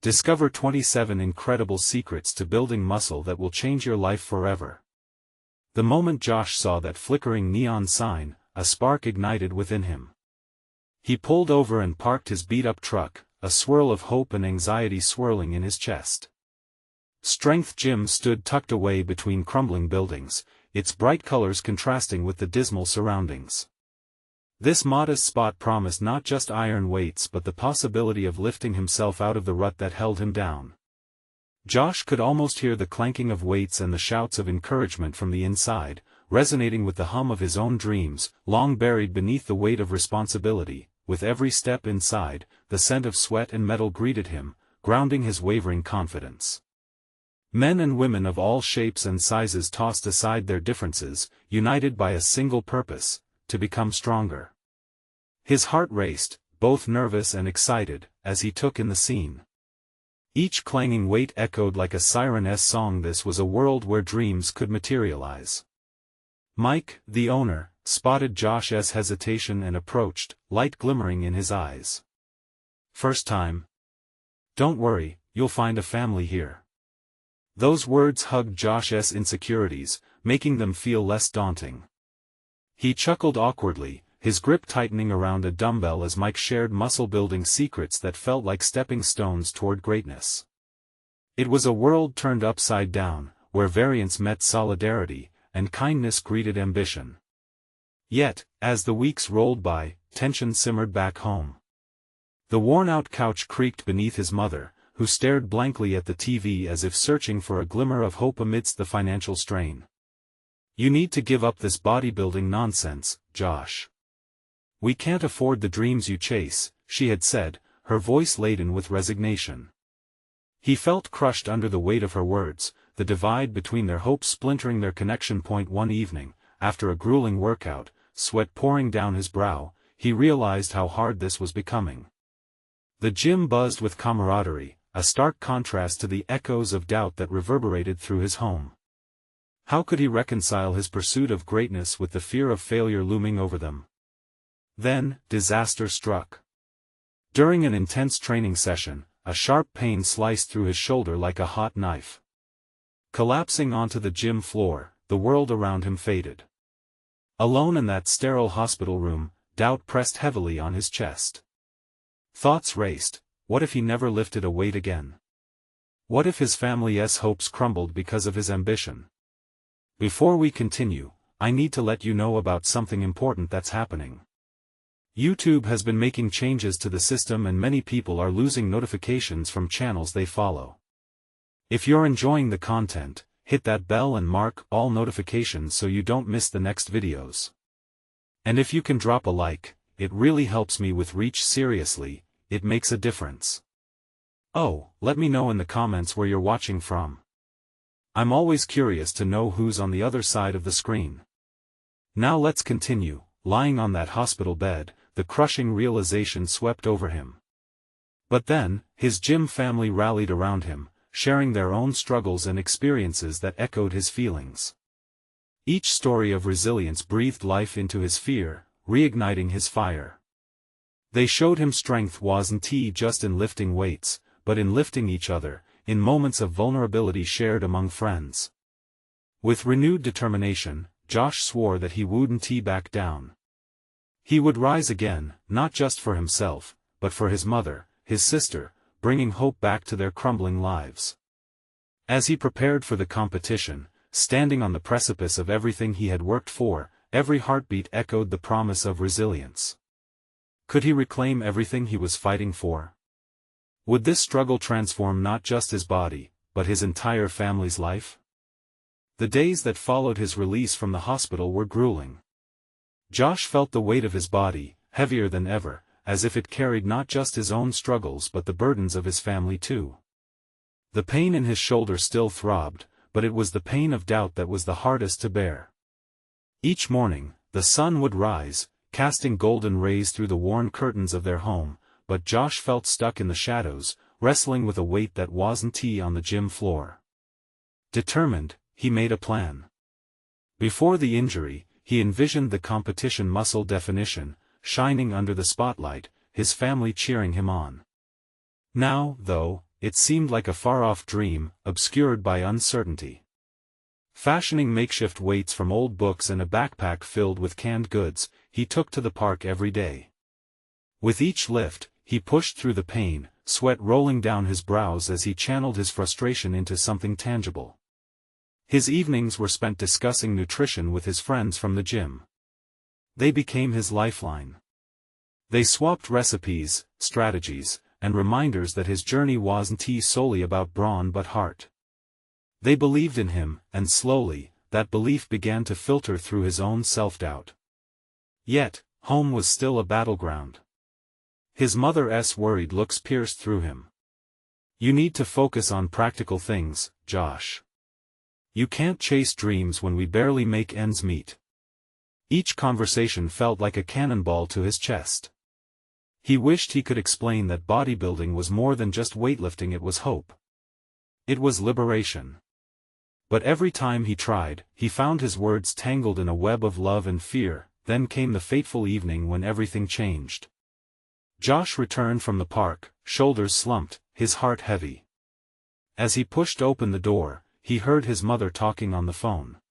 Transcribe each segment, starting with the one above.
Discover 27 incredible secrets to building muscle that will change your life forever. The moment Josh saw that flickering neon sign, a spark ignited within him. He pulled over and parked his beat-up truck, a swirl of hope and anxiety swirling in his chest. Strength Gym stood tucked away between crumbling buildings, its bright colors contrasting with the dismal surroundings. This modest spot promised not just iron weights but the possibility of lifting himself out of the rut that held him down. Josh could almost hear the clanking of weights and the shouts of encouragement from the inside, resonating with the hum of his own dreams, long buried beneath the weight of responsibility. With every step inside, the scent of sweat and metal greeted him, grounding his wavering confidence. Men and women of all shapes and sizes tossed aside their differences, united by a single purpose: to become stronger. His heart raced, both nervous and excited, as he took in the scene. Each clanging weight echoed like a siren's song. This was a world where dreams could materialize. Mike, the owner, spotted Josh's hesitation and approached, light glimmering in his eyes. "First time? Don't worry, you'll find a family here." Those words hugged Josh's insecurities, making them feel less daunting. He chuckled awkwardly, his grip tightening around a dumbbell as Mike shared muscle-building secrets that felt like stepping stones toward greatness. It was a world turned upside down, where variance met solidarity, and kindness greeted ambition. Yet, as the weeks rolled by, tension simmered back home. The worn-out couch creaked beneath his mother, who stared blankly at the TV as if searching for a glimmer of hope amidst the financial strain. "You need to give up this bodybuilding nonsense, Josh. We can't afford the dreams you chase," she had said, her voice laden with resignation. He felt crushed under the weight of her words, the divide between their hopes splintering their connection point. One evening, after a grueling workout, sweat pouring down his brow, he realized how hard this was becoming. The gym buzzed with camaraderie, a stark contrast to the echoes of doubt that reverberated through his home. How could he reconcile his pursuit of greatness with the fear of failure looming over them? Then, disaster struck. During an intense training session, a sharp pain sliced through his shoulder like a hot knife. Collapsing onto the gym floor, the world around him faded. Alone in that sterile hospital room, doubt pressed heavily on his chest. Thoughts raced: what if he never lifted a weight again? What if his family's hopes crumbled because of his ambition? Before we continue, I need to let you know about something important that's happening. YouTube has been making changes to the system and many people are losing notifications from channels they follow. If you're enjoying the content, hit that bell and mark all notifications so you don't miss the next videos. And if you can drop a like, it really helps me with reach. Seriously, it makes a difference. Oh, let me know in the comments where you're watching from. I'm always curious to know who's on the other side of the screen. Now let's continue. Lying on that hospital bed, the crushing realization swept over him. But then, his gym family rallied around him, sharing their own struggles and experiences that echoed his feelings. Each story of resilience breathed life into his fear, reigniting his fire. They showed him strength wasn't just in lifting weights, but in lifting each other, in moments of vulnerability shared among friends. With renewed determination, Josh swore that he wouldn't back down. He would rise again, not just for himself, but for his mother, his sister, bringing hope back to their crumbling lives. As he prepared for the competition, standing on the precipice of everything he had worked for, every heartbeat echoed the promise of resilience. Could he reclaim everything he was fighting for? Would this struggle transform not just his body, but his entire family's life? The days that followed his release from the hospital were grueling. Josh felt the weight of his body, heavier than ever, as if it carried not just his own struggles but the burdens of his family too. The pain in his shoulder still throbbed, but it was the pain of doubt that was the hardest to bear. Each morning, the sun would rise, casting golden rays through the worn curtains of their home, but Josh felt stuck in the shadows, wrestling with a weight that wasn't on the gym floor. Determined, he made a plan. Before the injury, he envisioned the competition muscle definition, shining under the spotlight, his family cheering him on. Now, though, it seemed like a far-off dream, obscured by uncertainty. Fashioning makeshift weights from old books and a backpack filled with canned goods, he took to the park every day. With each lift, he pushed through the pain, sweat rolling down his brows as he channeled his frustration into something tangible. His evenings were spent discussing nutrition with his friends from the gym. They became his lifeline. They swapped recipes, strategies, and reminders that his journey wasn't solely about brawn but heart. They believed in him, and slowly, that belief began to filter through his own self-doubt. Yet, home was still a battleground. His mother's worried looks pierced through him. "You need to focus on practical things, Josh. You can't chase dreams when we barely make ends meet." Each conversation felt like a cannonball to his chest. He wished he could explain that bodybuilding was more than just weightlifting, it was hope. It was liberation. But every time he tried, he found his words tangled in a web of love and fear. Then came the fateful evening when everything changed. Josh returned from the park, shoulders slumped, his heart heavy. As he pushed open the door, he heard his mother talking on the phone.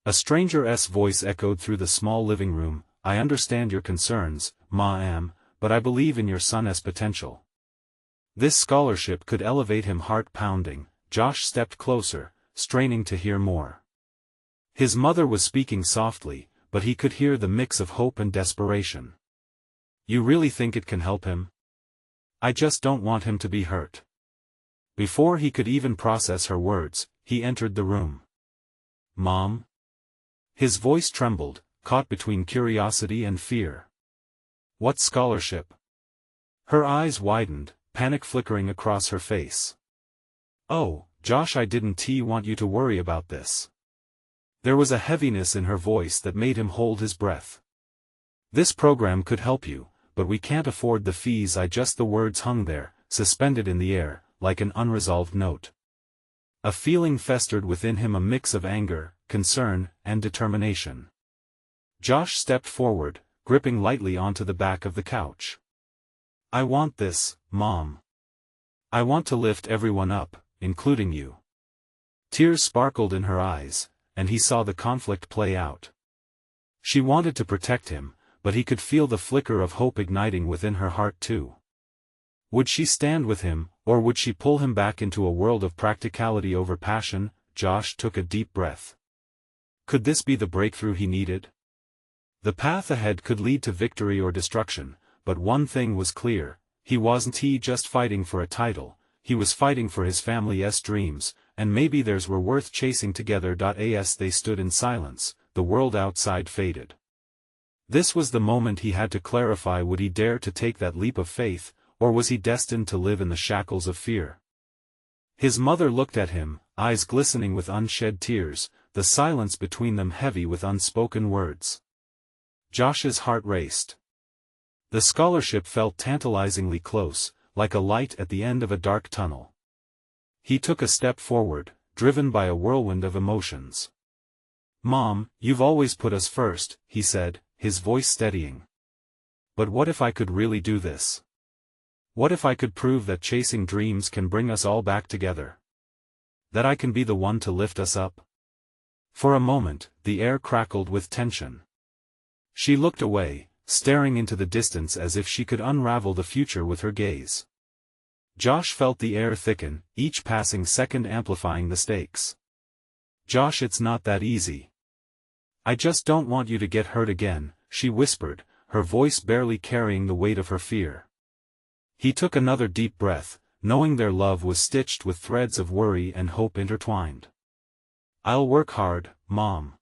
A stranger's voice echoed through the small living room. "I understand your concerns, Ma'am, but I believe in your son's potential." This scholarship could elevate him. Heart pounding, Josh stepped closer, straining to hear more. His mother was speaking softly, but he could hear the mix of hope and desperation. "You really think it can help him? I just don't want him to be hurt." Before he could even process her words, he entered the room. "Mom?" His voice trembled, caught between curiosity and fear. "What scholarship?" Her eyes widened, panic flickering across her face. "Oh, Josh, I didn't want you to worry about this." There was a heaviness in her voice that made him hold his breath. "This program could help you, but we can't afford the fees." The words hung there, suspended in the air, like an unresolved note. A feeling festered within him, a mix of anger, concern, and determination. Josh stepped forward, gripping lightly onto the back of the couch. "I want this, Mom. I want to lift everyone up, including you." Tears sparkled in her eyes, and he saw the conflict play out. She wanted to protect him, but he could feel the flicker of hope igniting within her heart too. Would she stand with him, or would she pull him back into a world of practicality over passion? Josh took a deep breath. Could this be the breakthrough he needed? The path ahead could lead to victory or destruction, but one thing was clear: he wasn't just fighting for a title, he was fighting for his family's dreams, and maybe theirs were worth chasing together. As they stood in silence, the world outside faded. This was the moment he had to clarify: would he dare to take that leap of faith, or was he destined to live in the shackles of fear? His mother looked at him, eyes glistening with unshed tears, the silence between them heavy with unspoken words. Josh's heart raced. The scholarship felt tantalizingly close, like a light at the end of a dark tunnel. He took a step forward, driven by a whirlwind of emotions. "Mom, you've always put us first," he said, his voice steadying. "But what if I could really do this? What if I could prove that chasing dreams can bring us all back together? That I can be the one to lift us up?" For a moment, the air crackled with tension. She looked away, staring into the distance as if she could unravel the future with her gaze. Josh felt the air thicken, each passing second amplifying the stakes. "Josh, it's not that easy. I just don't want you to get hurt again," she whispered, her voice barely carrying the weight of her fear. He took another deep breath, knowing their love was stitched with threads of worry and hope intertwined. "I'll work hard, Mom.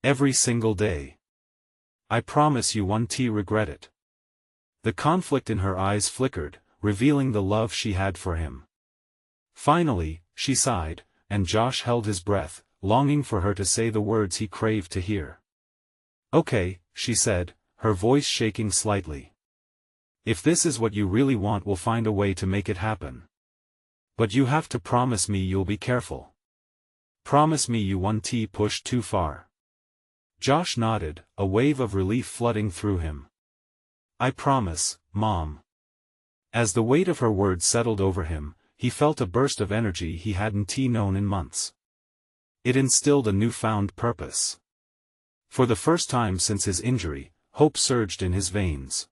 Every single day. I promise you won't regret it." The conflict in her eyes flickered, revealing the love she had for him. Finally, she sighed, and Josh held his breath, longing for her to say the words he craved to hear. "Okay," she said, her voice shaking slightly. "If this is what you really want, we'll find a way to make it happen. But you have to promise me you'll be careful. Promise me you won't push too far." Josh nodded, a wave of relief flooding through him. "I promise, Mom." As the weight of her words settled over him, he felt a burst of energy he hadn't known in months. It instilled a newfound purpose. For the first time since his injury, hope surged in his veins.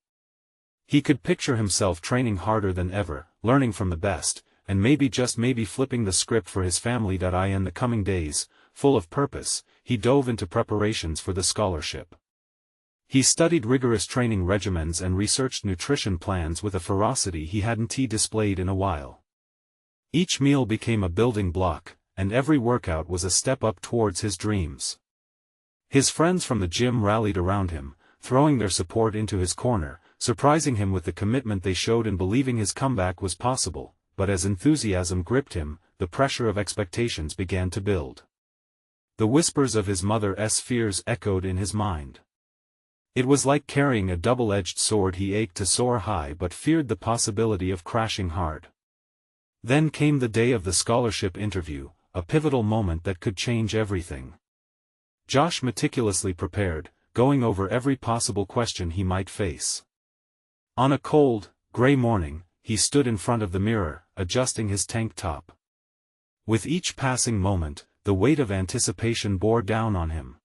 He could picture himself training harder than ever, learning from the best, and maybe just maybe flipping the script for his family. In the coming days, full of purpose, he dove into preparations for the scholarship. He studied rigorous training regimens and researched nutrition plans with a ferocity he hadn't displayed in a while. Each meal became a building block, and every workout was a step up towards his dreams. His friends from the gym rallied around him, throwing their support into his corner, surprising him with the commitment they showed and believing his comeback was possible. But as enthusiasm gripped him, the pressure of expectations began to build. The whispers of his mother's fears echoed in his mind. It was like carrying a double-edged sword. He ached to soar high but feared the possibility of crashing hard. Then came the day of the scholarship interview, a pivotal moment that could change everything. Josh meticulously prepared, going over every possible question he might face. On a cold, gray morning, he stood in front of the mirror, adjusting his tank top. With each passing moment, the weight of anticipation bore down on him.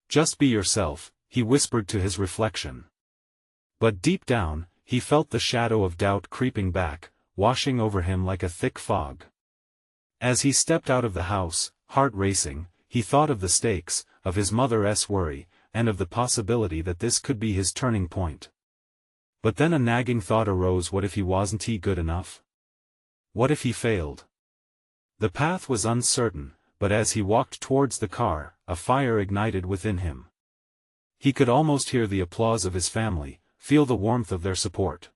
"Just be yourself," he whispered to his reflection. But deep down, he felt the shadow of doubt creeping back, washing over him like a thick fog. As he stepped out of the house, heart racing, he thought of the stakes, of his mother's worry, and of the possibility that this could be his turning point. But then a nagging thought arose: what if he wasn't good enough? What if he failed? The path was uncertain, but as he walked towards the car, a fire ignited within him. He could almost hear the applause of his family, feel the warmth of their support.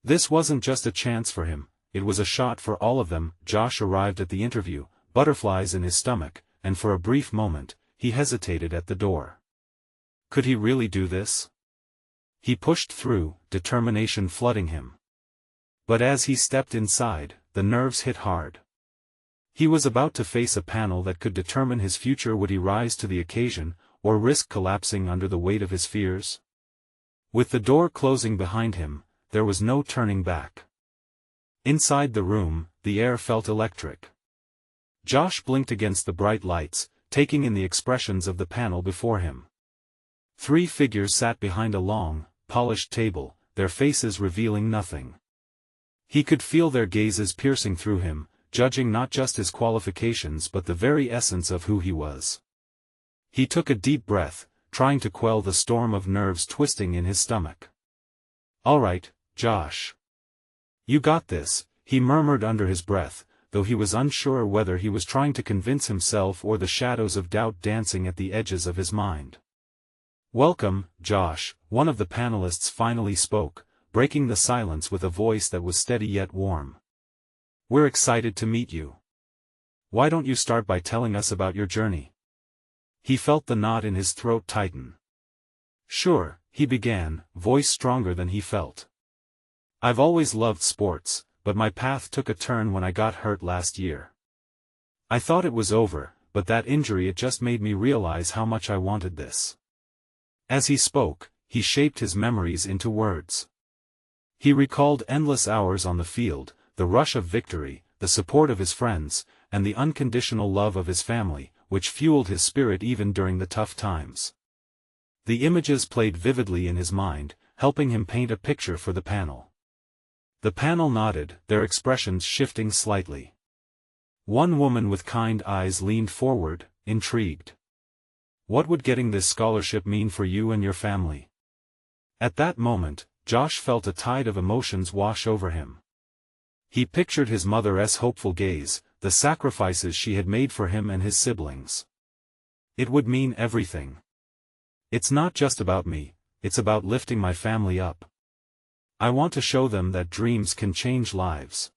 This wasn't just a chance for him, it was a shot for all of them. Josh arrived at the interview, butterflies in his stomach, and for a brief moment, he hesitated at the door. Could he really do this? He pushed through, determination flooding him. But as he stepped inside, the nerves hit hard. He was about to face a panel that could determine his future. Would he rise to the occasion, or risk collapsing under the weight of his fears? With the door closing behind him, there was no turning back. Inside the room, the air felt electric. Josh blinked against the bright lights, taking in the expressions of the panel before him. 3 figures sat behind a long, polished table, their faces revealing nothing. He could feel their gazes piercing through him, judging not just his qualifications but the very essence of who he was. He took a deep breath, trying to quell the storm of nerves twisting in his stomach. "All right, Josh. You got this," he murmured under his breath, though he was unsure whether he was trying to convince himself or the shadows of doubt dancing at the edges of his mind. "Welcome, Josh," one of the panelists finally spoke, breaking the silence with a voice that was steady yet warm. "We're excited to meet you. Why don't you start by telling us about your journey?" He felt the knot in his throat tighten. "Sure," he began, voice stronger than he felt. "I've always loved sports, but my path took a turn when I got hurt last year. I thought it was over, but that injury, it just made me realize how much I wanted this." As he spoke, he shaped his memories into words. He recalled endless hours on the field, the rush of victory, the support of his friends, and the unconditional love of his family, which fueled his spirit even during the tough times. The images played vividly in his mind, helping him paint a picture for the panel. The panel nodded, their expressions shifting slightly. One woman with kind eyes leaned forward, intrigued. "What would getting this scholarship mean for you and your family?" At that moment, Josh felt a tide of emotions wash over him. He pictured his mother's hopeful gaze, the sacrifices she had made for him and his siblings. It would mean everything. "It's not just about me, it's about lifting my family up. I want to show them that dreams can change lives.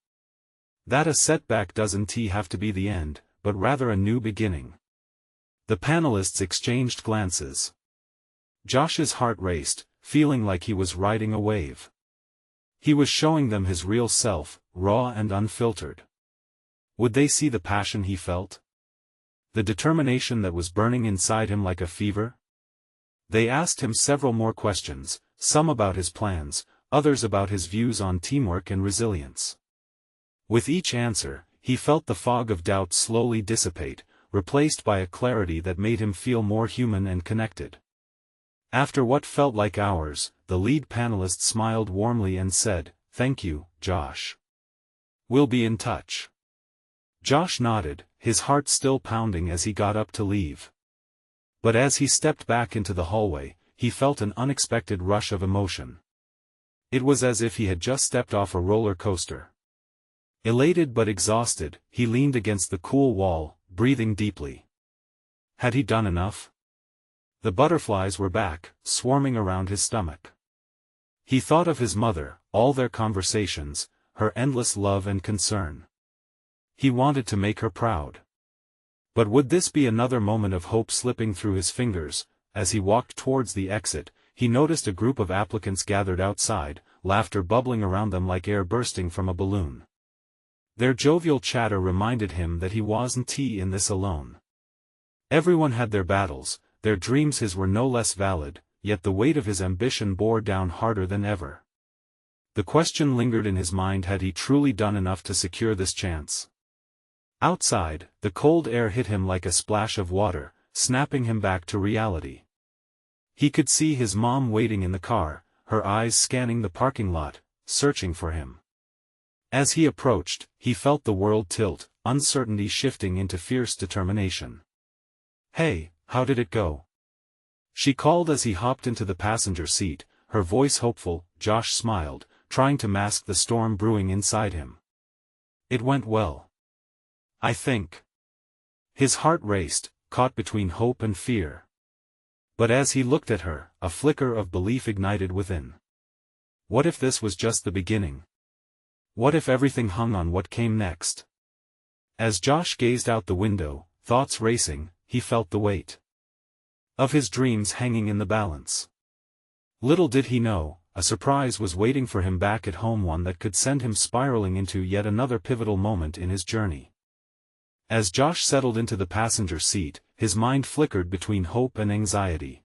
That a setback doesn't have to be the end, but rather a new beginning." The panelists exchanged glances. Josh's heart raced, feeling like he was riding a wave. He was showing them his real self, raw and unfiltered. Would they see the passion he felt? The determination that was burning inside him like a fever? They asked him several more questions, some about his plans, others about his views on teamwork and resilience. With each answer, he felt the fog of doubt slowly dissipate, replaced by a clarity that made him feel more human and connected. After what felt like hours, the lead panelist smiled warmly and said, "Thank you, Josh. We'll be in touch." Josh nodded, his heart still pounding as he got up to leave. But as he stepped back into the hallway, he felt an unexpected rush of emotion. It was as if he had just stepped off a roller coaster. Elated but exhausted, he leaned against the cool wall, breathing deeply. Had he done enough? The butterflies were back, swarming around his stomach. He thought of his mother, all their conversations, her endless love and concern. He wanted to make her proud. But would this be another moment of hope slipping through his fingers? As he walked towards the exit, he noticed a group of applicants gathered outside, laughter bubbling around them like air bursting from a balloon. Their jovial chatter reminded him that he wasn't in this alone. Everyone had their battles, their dreams his were no less valid, yet the weight of his ambition bore down harder than ever. The question lingered in his mind: had he truly done enough to secure this chance? Outside, the cold air hit him like a splash of water, snapping him back to reality. He could see his mom waiting in the car, her eyes scanning the parking lot, searching for him. As he approached, he felt the world tilt, uncertainty shifting into fierce determination. "Hey, how did it go?" she called as he hopped into the passenger seat, her voice hopeful. Josh smiled, trying to mask the storm brewing inside him. "It went well. I think." His heart raced, caught between hope and fear. But as he looked at her, a flicker of belief ignited within. What if this was just the beginning? What if everything hung on what came next? As Josh gazed out the window, thoughts racing, he felt the weight of his dreams hanging in the balance. Little did he know, a surprise was waiting for him back at home, one that could send him spiraling into yet another pivotal moment in his journey. As Josh settled into the passenger seat, his mind flickered between hope and anxiety.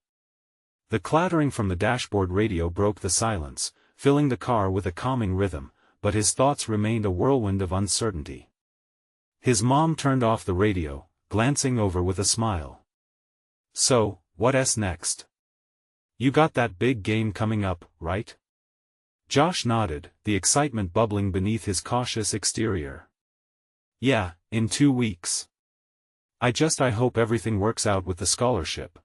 The clattering from the dashboard radio broke the silence, filling the car with a calming rhythm, but his thoughts remained a whirlwind of uncertainty. His mom turned off the radio, glancing over with a smile. "So, what's next? You got that big game coming up, right?" Josh nodded, the excitement bubbling beneath his cautious exterior. "Yeah, in 2 weeks. I hope everything works out with the scholarship."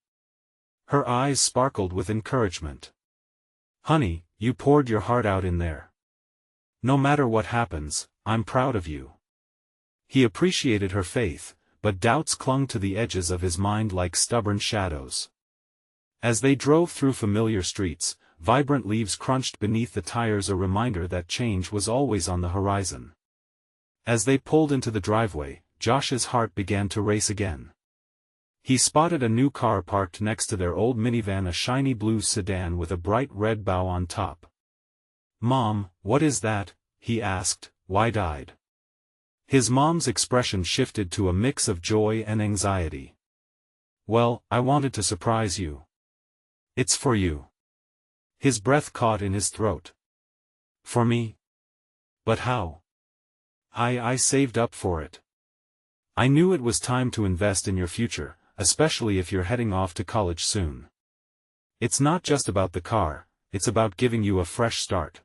Her eyes sparkled with encouragement. "Honey, you poured your heart out in there. No matter what happens, I'm proud of you." He appreciated her faith, but doubts clung to the edges of his mind like stubborn shadows. As they drove through familiar streets, vibrant leaves crunched beneath the tires, a reminder that change was always on the horizon. As they pulled into the driveway, Josh's heart began to race again. He spotted a new car parked next to their old minivan, a shiny blue sedan with a bright red bow on top. "Mom, what is that?" he asked, wide-eyed. His mom's expression shifted to a mix of joy and anxiety. "Well, I wanted to surprise you. It's for you." His breath caught in his throat. "For me? But how?" I saved up for it. I knew it was time to invest in your future, especially if you're heading off to college soon. It's not just about the car, it's about giving you a fresh start."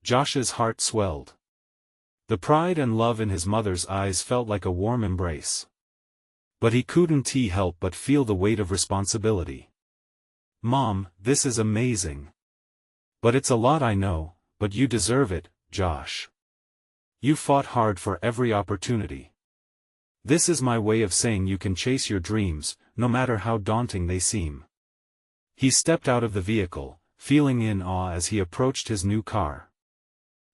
Josh's heart swelled. The pride and love in his mother's eyes felt like a warm embrace. But he couldn't help but feel the weight of responsibility. "Mom, this is amazing. But it's a lot, I know, but you deserve it, Josh. You fought hard for every opportunity. This is my way of saying you can chase your dreams, no matter how daunting they seem." He stepped out of the vehicle, feeling in awe as he approached his new car.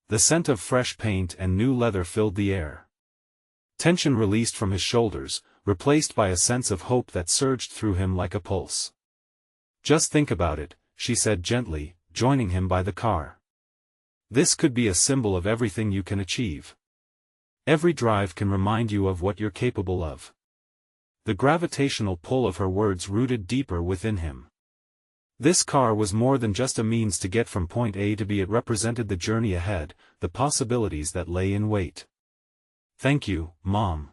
The scent of fresh paint and new leather filled the air. Tension released from his shoulders, replaced by a sense of hope that surged through him like a pulse. "Just think about it," she said gently, joining him by the car. "This could be a symbol of everything you can achieve. Every drive can remind you of what you're capable of." The gravitational pull of her words rooted deeper within him. This car was more than just a means to get from point A to B. It represented the journey ahead, the possibilities that lay in wait. "Thank you, Mom.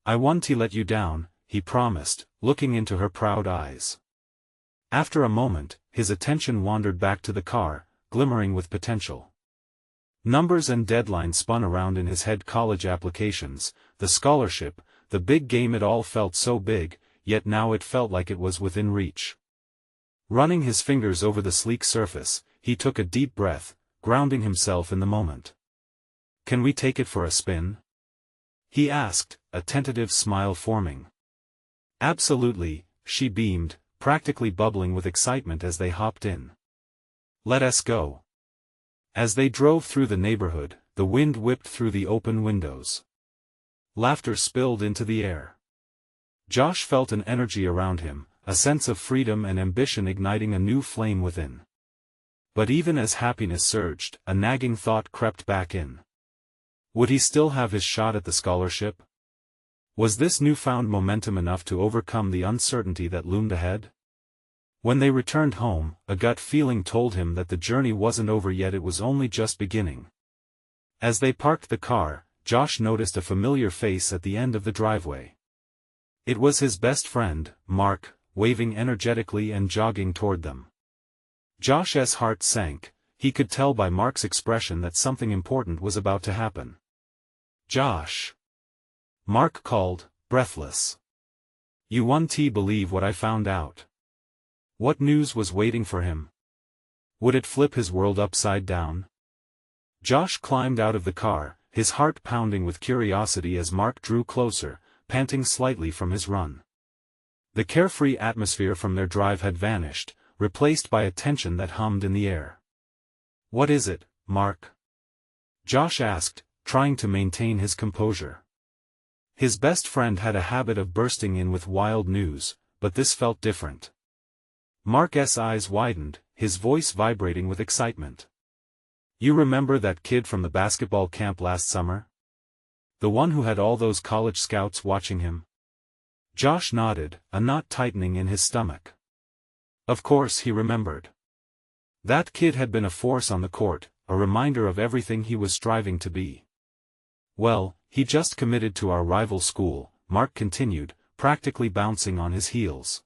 I won't let you down," he promised, looking into her proud eyes. After a moment, his attention wandered back to the car, glimmering with potential. Numbers and deadlines spun around in his head: college applications, the scholarship, the big game. It all felt so big, yet now it felt like it was within reach. Running his fingers over the sleek surface, he took a deep breath, grounding himself in the moment. "Can we take it for a spin?" he asked, a tentative smile forming. "Absolutely," she beamed, practically bubbling with excitement as they hopped in. "Let us go." As they drove through the neighborhood, the wind whipped through the open windows. Laughter spilled into the air. Josh felt an energy around him, a sense of freedom and ambition igniting a new flame within. But even as happiness surged, a nagging thought crept back in. Would he still have his shot at the scholarship? Was this newfound momentum enough to overcome the uncertainty that loomed ahead? When they returned home, a gut feeling told him that the journey wasn't over yet. It was only just beginning. As they parked the car, Josh noticed a familiar face at the end of the driveway. It was his best friend, Mark, waving energetically and jogging toward them. Josh's heart sank. He could tell by Mark's expression that something important was about to happen. "Josh!" Mark called, breathless. "You won't believe what I found out." What news was waiting for him? Would it flip his world upside down? Josh climbed out of the car, his heart pounding with curiosity as Mark drew closer, panting slightly from his run. The carefree atmosphere from their drive had vanished, replaced by a tension that hummed in the air. "What is it, Mark?" Josh asked, trying to maintain his composure. His best friend had a habit of bursting in with wild news, but this felt different. Mark's eyes widened, his voice vibrating with excitement. "You remember that kid from the basketball camp last summer? The one who had all those college scouts watching him?" Josh nodded, a knot tightening in his stomach. Of course he remembered. That kid had been a force on the court, a reminder of everything he was striving to be. "Well, he just committed to our rival school," Mark continued, practically bouncing on his heels.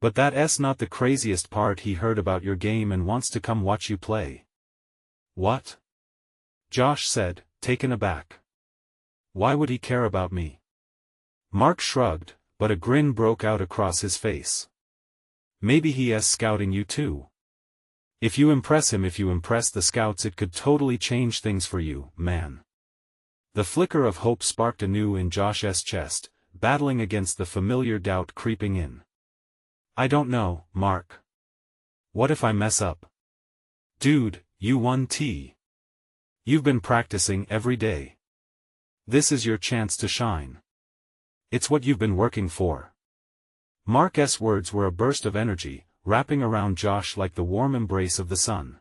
"But that's not the craziest part. He heard about your game and wants to come watch you play." "What?" Josh said, taken aback. "Why would he care about me?" Mark shrugged, but a grin broke out across his face. "Maybe he's scouting you too. If you impress him, if you impress the scouts, it could totally change things for you, man." The flicker of hope sparked anew in Josh's chest, battling against the familiar doubt creeping in. "I don't know, Mark. What if I mess up?" "Dude, you won T. You've been practicing every day. This is your chance to shine. It's what you've been working for." Mark's words were a burst of energy, wrapping around Josh like the warm embrace of the sun.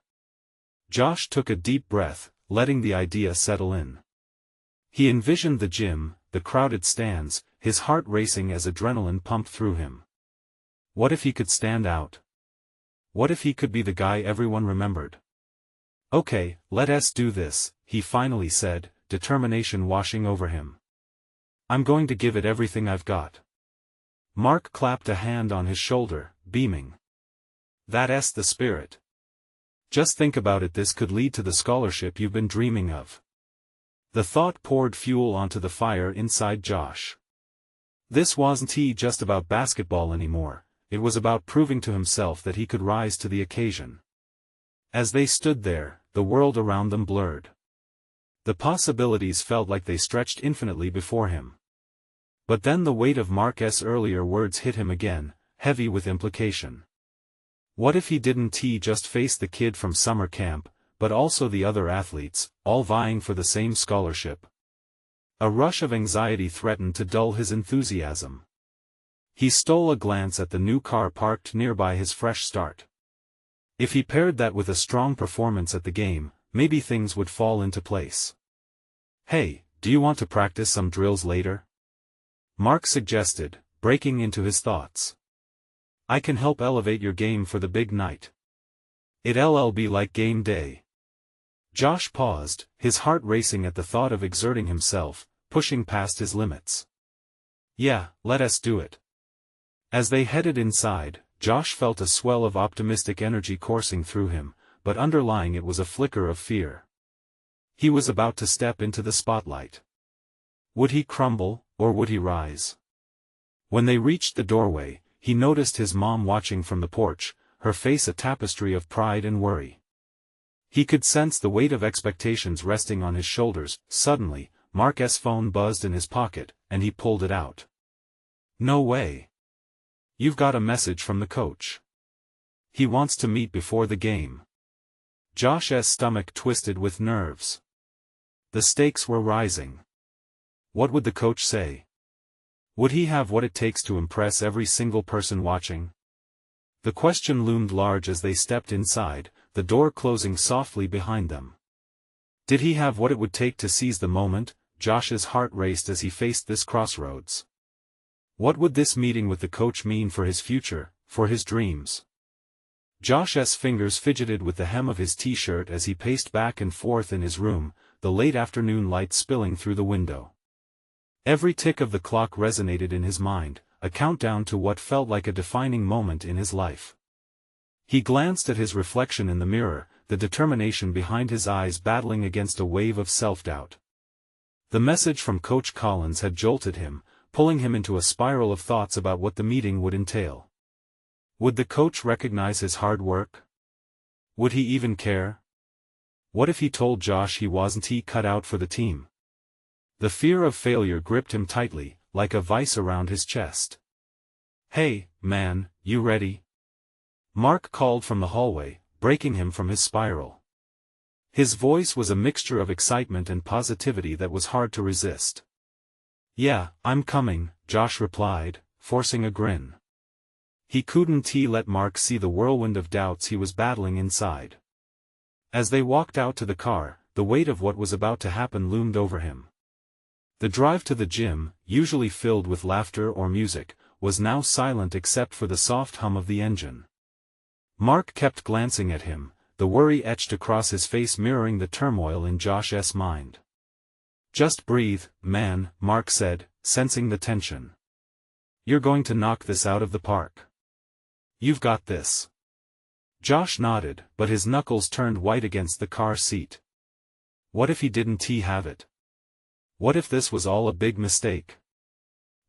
Josh took a deep breath, letting the idea settle in. He envisioned the gym, the crowded stands, his heart racing as adrenaline pumped through him. What if he could stand out? What if he could be the guy everyone remembered? "Okay, let's do this," he finally said, determination washing over him. "I'm going to give it everything I've got." Mark clapped a hand on his shoulder, beaming. "That's the spirit. Just think about it, this could lead to the scholarship you've been dreaming of." The thought poured fuel onto the fire inside Josh. This wasn't just about basketball anymore, it was about proving to himself that he could rise to the occasion. As they stood there, the world around them blurred. The possibilities felt like they stretched infinitely before him. But then the weight of Mark's earlier words hit him again, heavy with implication. What if he didn't just face the kid from summer camp, but also the other athletes, all vying for the same scholarship? A rush of anxiety threatened to dull his enthusiasm. He stole a glance at the new car parked nearby his fresh start. If he paired that with a strong performance at the game, maybe things would fall into place. "Hey, do you want to practice some drills later?" Mark suggested, breaking into his thoughts. I can help elevate your game for the big night. It'll be like game day. Josh paused, his heart racing at the thought of exerting himself, pushing past his limits. Yeah, let us do it. As they headed inside, Josh felt a swell of optimistic energy coursing through him, but underlying it was a flicker of fear. He was about to step into the spotlight. Would he crumble, or would he rise? When they reached the doorway, he noticed his mom watching from the porch, her face a tapestry of pride and worry. He could sense the weight of expectations resting on his shoulders. Suddenly, Mark's phone buzzed in his pocket, and he pulled it out. No way. You've got a message from the coach. He wants to meet before the game. Josh's stomach twisted with nerves. The stakes were rising. What would the coach say? Would he have what it takes to impress every single person watching? The question loomed large as they stepped inside, the door closing softly behind them. Did he have what it would take to seize the moment? Josh's heart raced as he faced this crossroads. What would this meeting with the coach mean for his future, for his dreams? Josh's fingers fidgeted with the hem of his t-shirt as he paced back and forth in his room, the late afternoon light spilling through the window. Every tick of the clock resonated in his mind, a countdown to what felt like a defining moment in his life. He glanced at his reflection in the mirror, the determination behind his eyes battling against a wave of self-doubt. The message from Coach Collins had jolted him, pulling him into a spiral of thoughts about what the meeting would entail. Would the coach recognize his hard work? Would he even care? What if he told Josh he wasn't cut out for the team? The fear of failure gripped him tightly, like a vice around his chest. Hey, man, you ready? Mark called from the hallway, breaking him from his spiral. His voice was a mixture of excitement and positivity that was hard to resist. Yeah, I'm coming, Josh replied, forcing a grin. He couldn't let Mark see the whirlwind of doubts he was battling inside. As they walked out to the car, the weight of what was about to happen loomed over him. The drive to the gym, usually filled with laughter or music, was now silent except for the soft hum of the engine. Mark kept glancing at him, the worry etched across his face mirroring the turmoil in Josh's mind. Just breathe, man, Mark said, sensing the tension. You're going to knock this out of the park. You've got this. Josh nodded, but his knuckles turned white against the car seat. What if he didn't have it? What if this was all a big mistake?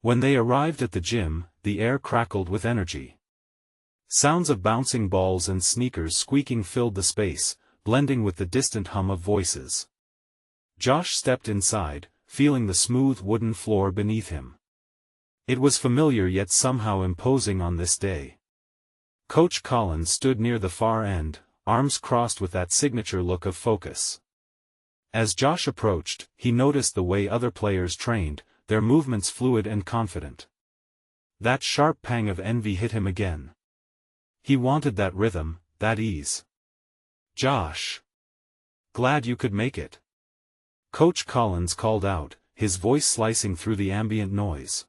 When they arrived at the gym, the air crackled with energy. Sounds of bouncing balls and sneakers squeaking filled the space, blending with the distant hum of voices. Josh stepped inside, feeling the smooth wooden floor beneath him. It was familiar yet somehow imposing on this day. Coach Collins stood near the far end, arms crossed with that signature look of focus. As Josh approached, he noticed the way other players trained, their movements fluid and confident. That sharp pang of envy hit him again. He wanted that rhythm, that ease. Josh. Glad you could make it. Coach Collins called out, his voice slicing through the ambient noise.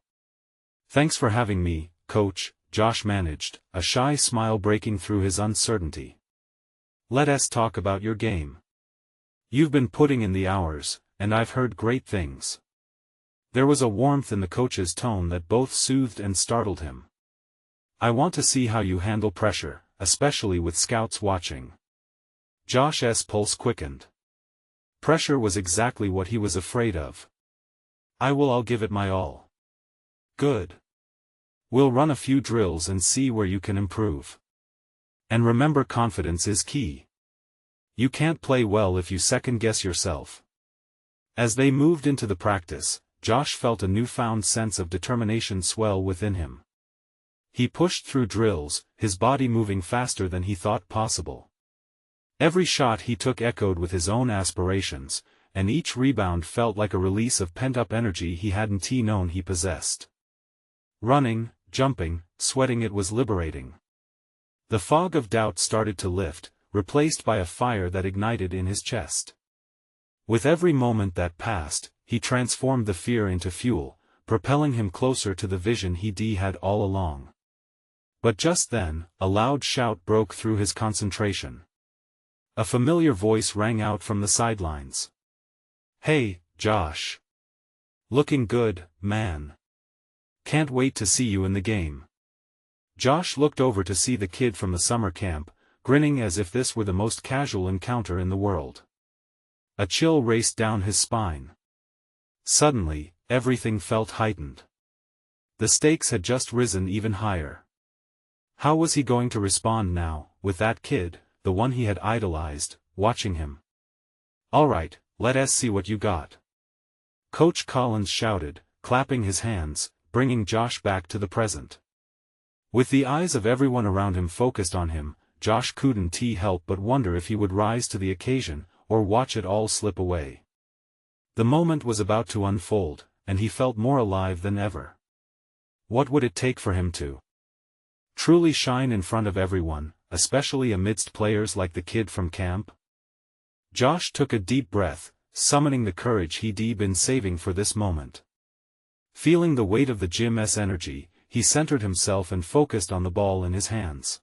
Thanks for having me, Coach, Josh managed, a shy smile breaking through his uncertainty. Let us talk about your game. You've been putting in the hours, and I've heard great things. There was a warmth in the coach's tone that both soothed and startled him. I want to see how you handle pressure, especially with scouts watching. Josh's pulse quickened. Pressure was exactly what he was afraid of. I'll give it my all. Good. We'll run a few drills and see where you can improve. And remember, confidence is key. You can't play well if you second-guess yourself. As they moved into the practice, Josh felt a newfound sense of determination swell within him. He pushed through drills, his body moving faster than he thought possible. Every shot he took echoed with his own aspirations, and each rebound felt like a release of pent-up energy he hadn't known he possessed. Running, jumping, sweating, it was liberating. The fog of doubt started to lift, replaced by a fire that ignited in his chest. With every moment that passed, he transformed the fear into fuel, propelling him closer to the vision he had all along. But just then, a loud shout broke through his concentration. A familiar voice rang out from the sidelines. "Hey, Josh. Looking good, man. Can't wait to see you in the game." Josh looked over to see the kid from the summer camp, grinning as if this were the most casual encounter in the world. A chill raced down his spine. Suddenly, everything felt heightened. The stakes had just risen even higher. How was he going to respond now, with that kid, the one he had idolized, watching him? "All right, let us see what you got," Coach Collins shouted, clapping his hands, bringing Josh back to the present. With the eyes of everyone around him focused on him, Josh couldn't help but wonder if he would rise to the occasion, or watch it all slip away. The moment was about to unfold, and he felt more alive than ever. What would it take for him to truly shine in front of everyone, especially amidst players like the kid from camp? Josh took a deep breath, summoning the courage he'd been saving for this moment. Feeling the weight of the gym's energy, he centered himself and focused on the ball in his hands.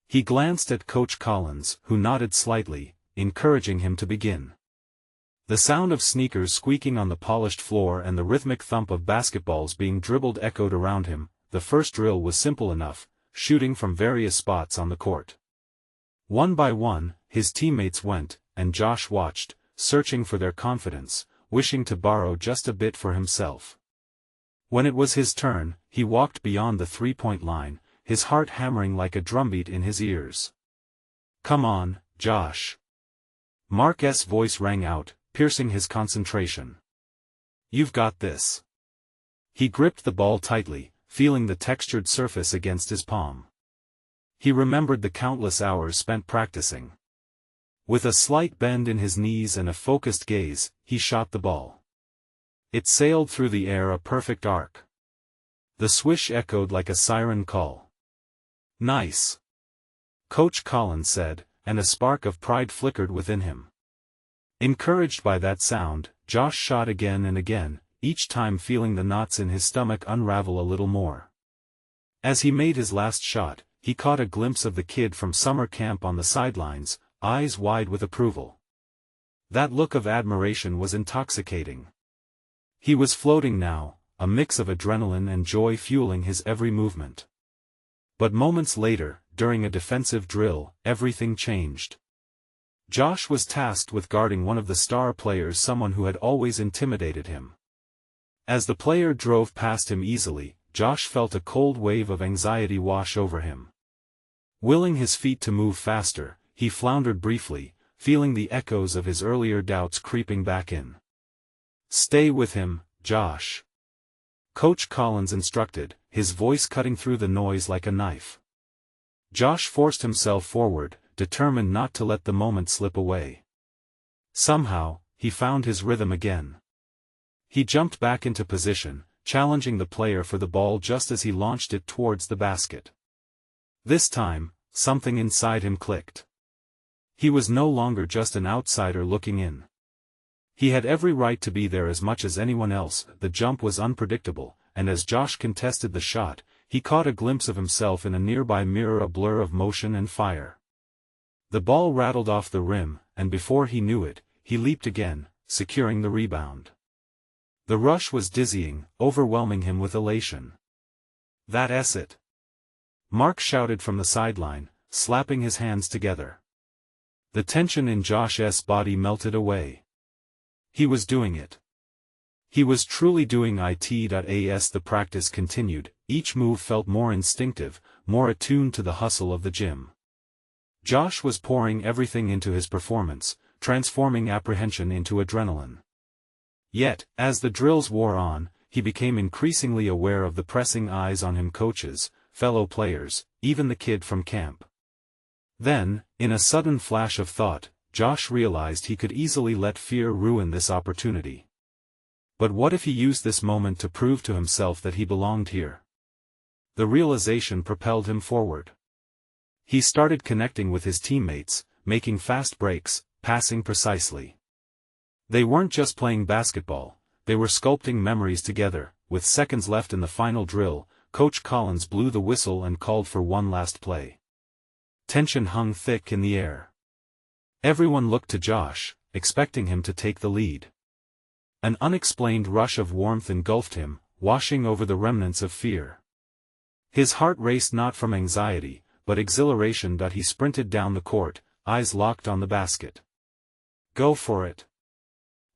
He glanced at Coach Collins, who nodded slightly, encouraging him to begin. The sound of sneakers squeaking on the polished floor and the rhythmic thump of basketballs being dribbled echoed around him. The first drill was simple enough, shooting from various spots on the court. One by one, his teammates went, and Josh watched, searching for their confidence, wishing to borrow just a bit for himself. When it was his turn, he walked beyond the three-point line, his heart hammering like a drumbeat in his ears. "Come on, Josh." Mark's voice rang out, piercing his concentration. "You've got this." He gripped the ball tightly, feeling the textured surface against his palm. He remembered the countless hours spent practicing. With a slight bend in his knees and a focused gaze, he shot the ball. It sailed through the air a perfect arc. The swish echoed like a siren call. "Nice," Coach Collins said, and a spark of pride flickered within him. Encouraged by that sound, Josh shot again and again, each time feeling the knots in his stomach unravel a little more. As he made his last shot, he caught a glimpse of the kid from summer camp on the sidelines, eyes wide with approval. That look of admiration was intoxicating. He was floating now, a mix of adrenaline and joy fueling his every movement. But moments later, during a defensive drill, everything changed. Josh was tasked with guarding one of the star players, someone who had always intimidated him. As the player drove past him easily, Josh felt a cold wave of anxiety wash over him. Willing his feet to move faster, he floundered briefly, feeling the echoes of his earlier doubts creeping back in. "Stay with him, Josh," Coach Collins instructed, his voice cutting through the noise like a knife. Josh forced himself forward, determined not to let the moment slip away. Somehow, he found his rhythm again. He jumped back into position, challenging the player for the ball just as he launched it towards the basket. This time, something inside him clicked. He was no longer just an outsider looking in. He had every right to be there as much as anyone else. The jump was unpredictable, and as Josh contested the shot, he caught a glimpse of himself in a nearby mirror, a blur of motion and fire. The ball rattled off the rim, and before he knew it, he leaped again, securing the rebound. The rush was dizzying, overwhelming him with elation. "That's it," Mark shouted from the sideline, slapping his hands together. The tension in Josh's body melted away. He was doing it. He was truly doing it. As the practice continued, each move felt more instinctive, more attuned to the hustle of the gym. Josh was pouring everything into his performance, transforming apprehension into adrenaline. Yet, as the drills wore on, he became increasingly aware of the pressing eyes on him, coaches, fellow players, even the kid from camp. Then, in a sudden flash of thought, Josh realized he could easily let fear ruin this opportunity. But what if he used this moment to prove to himself that he belonged here? The realization propelled him forward. He started connecting with his teammates, making fast breaks, passing precisely. They weren't just playing basketball, they were sculpting memories together. With seconds left in the final drill, Coach Collins blew the whistle and called for one last play. Tension hung thick in the air. Everyone looked to Josh, expecting him to take the lead. An unexplained rush of warmth engulfed him, washing over the remnants of fear. His heart raced not from anxiety, but exhilaration. He sprinted down the court, eyes locked on the basket. "Go for it!"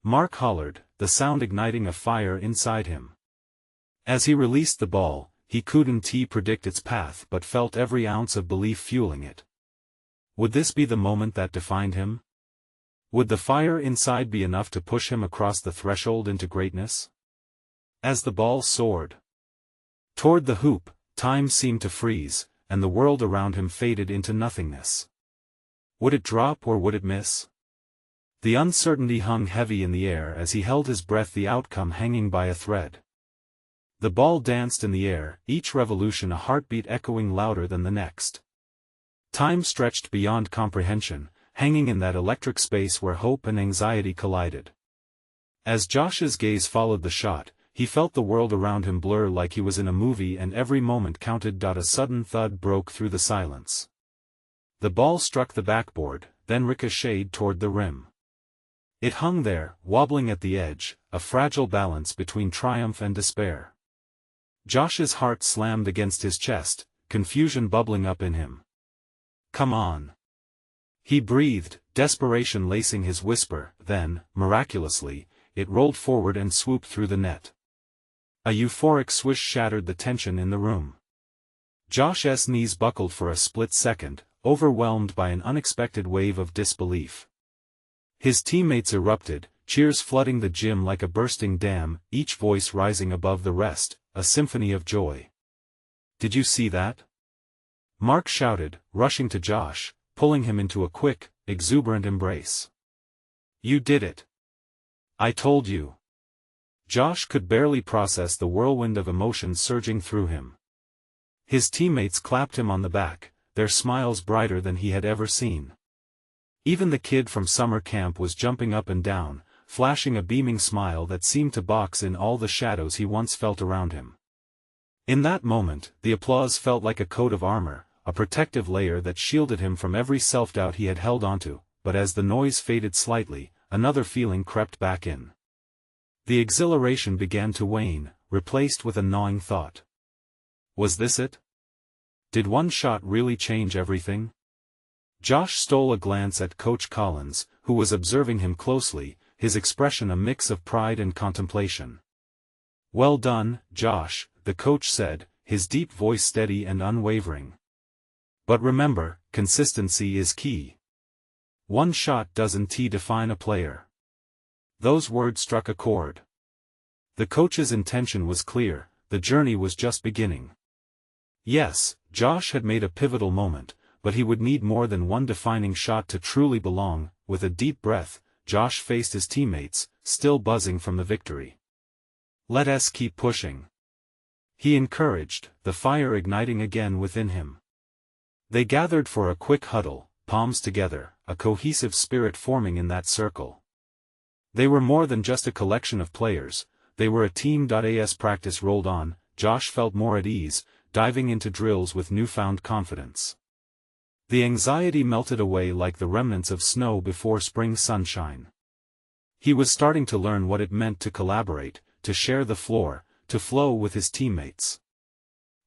Mark hollered, the sound igniting a fire inside him. As he released the ball, he couldn't predict its path but felt every ounce of belief fueling it. Would this be the moment that defined him? Would the fire inside be enough to push him across the threshold into greatness? As the ball soared toward the hoop, time seemed to freeze, and the world around him faded into nothingness. Would it drop or would it miss? The uncertainty hung heavy in the air as he held his breath, the outcome hanging by a thread. The ball danced in the air, each revolution a heartbeat echoing louder than the next. Time stretched beyond comprehension, hanging in that electric space where hope and anxiety collided. As Josh's gaze followed the shot, he felt the world around him blur like he was in a movie, and every moment counted. A sudden thud broke through the silence. The ball struck the backboard, then ricocheted toward the rim. It hung there, wobbling at the edge, a fragile balance between triumph and despair. Josh's heart slammed against his chest, confusion bubbling up in him. "Come on!" he breathed, desperation lacing his whisper. Then, miraculously, it rolled forward and swooped through the net. A euphoric swish shattered the tension in the room. Josh's knees buckled for a split second, overwhelmed by an unexpected wave of disbelief. His teammates erupted, cheers flooding the gym like a bursting dam, each voice rising above the rest, a symphony of joy. "Did you see that?" Mark shouted, rushing to Josh, pulling him into a quick, exuberant embrace. "You did it! I told you!" Josh could barely process the whirlwind of emotions surging through him. His teammates clapped him on the back, their smiles brighter than he had ever seen. Even the kid from summer camp was jumping up and down, flashing a beaming smile that seemed to box in all the shadows he once felt around him. In that moment, the applause felt like a coat of armor, a protective layer that shielded him from every self-doubt he had held onto. But as the noise faded slightly, another feeling crept back in. The exhilaration began to wane, replaced with a gnawing thought. Was this it? Did one shot really change everything? Josh stole a glance at Coach Collins, who was observing him closely, his expression a mix of pride and contemplation. "Well done, Josh," the coach said, his deep voice steady and unwavering. "But remember, consistency is key. One shot doesn't define a player." Those words struck a chord. The coach's intention was clear, the journey was just beginning. Yes, Josh had made a pivotal moment, but he would need more than one defining shot to truly belong. With a deep breath, Josh faced his teammates, still buzzing from the victory. "Let us keep pushing," he encouraged, the fire igniting again within him. They gathered for a quick huddle, palms together, a cohesive spirit forming in that circle. They were more than just a collection of players, they were a team. As practice rolled on, Josh felt more at ease, diving into drills with newfound confidence. The anxiety melted away like the remnants of snow before spring sunshine. He was starting to learn what it meant to collaborate, to share the floor, to flow with his teammates.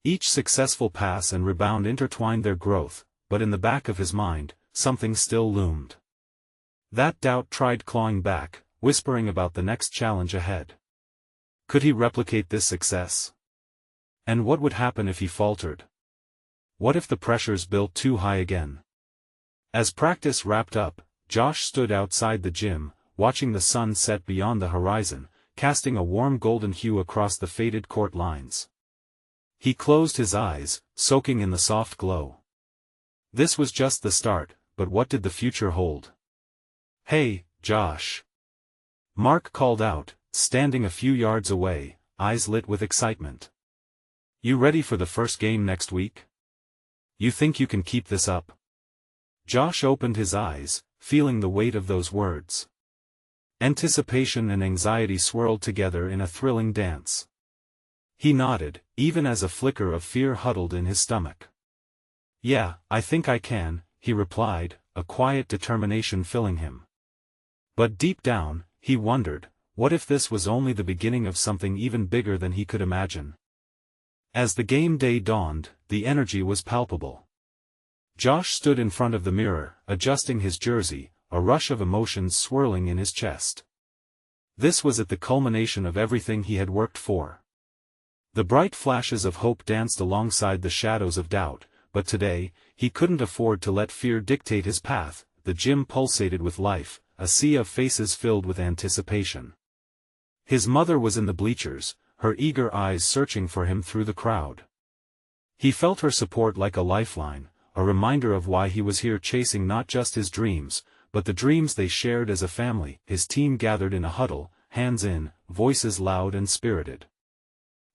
Each successful pass and rebound intertwined their growth, but in the back of his mind, something still loomed. That doubt tried clawing back, whispering about the next challenge ahead. Could he replicate this success? And what would happen if he faltered? What if the pressures built too high again? As practice wrapped up, Josh stood outside the gym, watching the sun set beyond the horizon, casting a warm golden hue across the faded court lines. He closed his eyes, soaking in the soft glow. This was just the start, but what did the future hold? "Hey, Josh!" Mark called out, standing a few yards away, eyes lit with excitement. "You ready for the first game next week? You think you can keep this up?" Josh opened his eyes, feeling the weight of those words. Anticipation and anxiety swirled together in a thrilling dance. He nodded, even as a flicker of fear huddled in his stomach. "Yeah, I think I can," he replied, a quiet determination filling him. But deep down, he wondered, what if this was only the beginning of something even bigger than he could imagine? As the game day dawned, the energy was palpable. Josh stood in front of the mirror, adjusting his jersey, a rush of emotions swirling in his chest. This was at the culmination of everything he had worked for. The bright flashes of hope danced alongside the shadows of doubt, but today, he couldn't afford to let fear dictate his path. The gym pulsated with life, a sea of faces filled with anticipation. His mother was in the bleachers, her eager eyes searching for him through the crowd. He felt her support like a lifeline, a reminder of why he was here, chasing not just his dreams, but the dreams they shared as a family. His team gathered in a huddle, hands in, voices loud and spirited.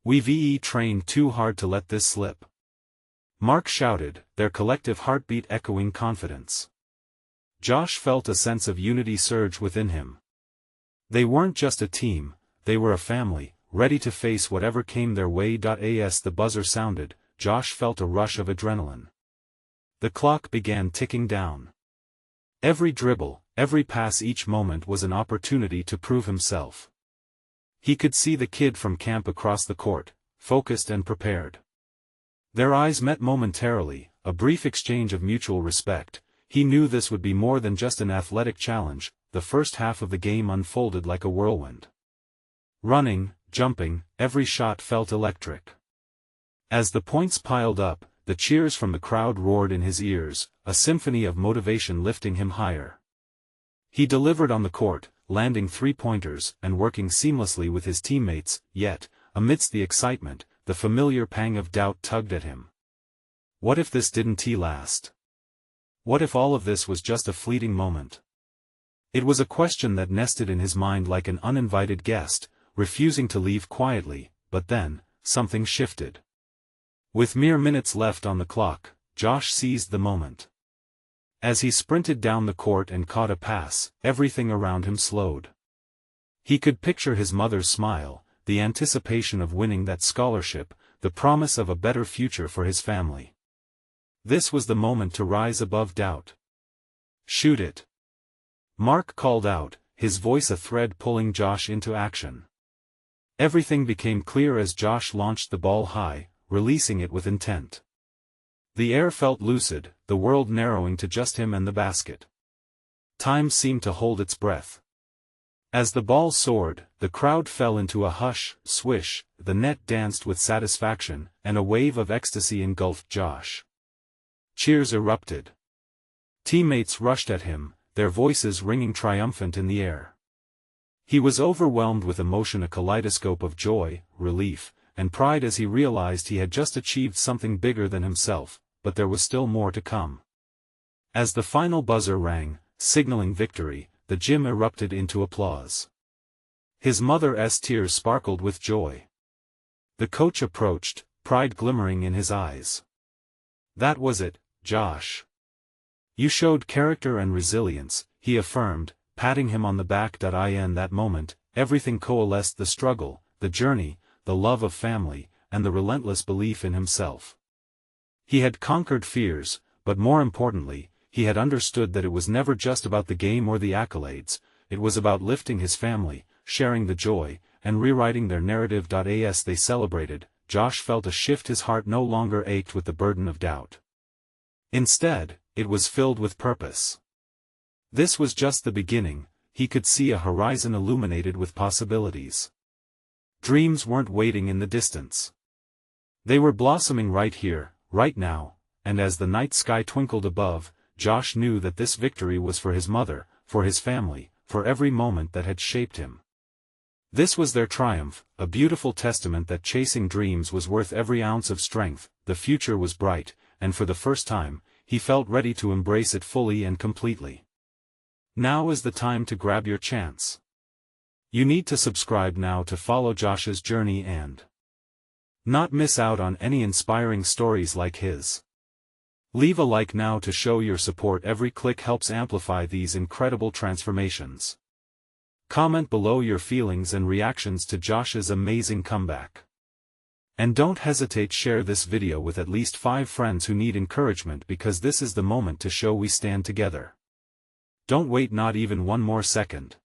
"We've trained too hard to let this slip," Mark shouted, their collective heartbeat echoing confidence. Josh felt a sense of unity surge within him. They weren't just a team, they were a family, ready to face whatever came their way. As the buzzer sounded, Josh felt a rush of adrenaline. The clock began ticking down. Every dribble, every pass, each moment was an opportunity to prove himself. He could see the kid from camp across the court, focused and prepared. Their eyes met momentarily, a brief exchange of mutual respect. He knew this would be more than just an athletic challenge. The first half of the game unfolded like a whirlwind. Running, jumping, every shot felt electric. As the points piled up, the cheers from the crowd roared in his ears, a symphony of motivation lifting him higher. He delivered on the court, landing three-pointers and working seamlessly with his teammates, yet, amidst the excitement, the familiar pang of doubt tugged at him. What if this didn't last? What if all of this was just a fleeting moment? It was a question that nested in his mind like an uninvited guest, refusing to leave quietly. But then, something shifted. With mere minutes left on the clock, Josh seized the moment. As he sprinted down the court and caught a pass, everything around him slowed. He could picture his mother's smile, the anticipation of winning that scholarship, the promise of a better future for his family. This was the moment to rise above doubt. "Shoot it!" Mark called out, his voice a thread pulling Josh into action. Everything became clear as Josh launched the ball high, releasing it with intent. The air felt lucid, the world narrowing to just him and the basket. Time seemed to hold its breath. As the ball soared, the crowd fell into a hush, swish, the net danced with satisfaction, and a wave of ecstasy engulfed Josh. Cheers erupted. Teammates rushed at him, their voices ringing triumphant in the air. He was overwhelmed with emotion, a kaleidoscope of joy, relief, and pride as he realized he had just achieved something bigger than himself, but there was still more to come. As the final buzzer rang, signaling victory, the gym erupted into applause. His mother's tears sparkled with joy. The coach approached, pride glimmering in his eyes. "That was it, Josh. You showed character and resilience," he affirmed, patting him on the back. In that moment, everything coalesced: the struggle, the journey, the love of family, and the relentless belief in himself. He had conquered fears, but more importantly, he had understood that it was never just about the game or the accolades. It was about lifting his family, sharing the joy, and rewriting their narrative. As they celebrated, Josh felt a shift. His heart no longer ached with the burden of doubt. Instead, it was filled with purpose. This was just the beginning. He could see a horizon illuminated with possibilities. Dreams weren't waiting in the distance. They were blossoming right here, right now, and as the night sky twinkled above, Josh knew that this victory was for his mother, for his family, for every moment that had shaped him. This was their triumph, a beautiful testament that chasing dreams was worth every ounce of strength. The future was bright, and for the first time, he felt ready to embrace it fully and completely. Now is the time to grab your chance. You need to subscribe now to follow Josh's journey and not miss out on any inspiring stories like his. Leave a like now to show your support. Every click helps amplify these incredible transformations. Comment below your feelings and reactions to Josh's amazing comeback. And don't hesitate, share this video with at least 5 friends who need encouragement, because this is the moment to show we stand together. Don't wait not even one more second.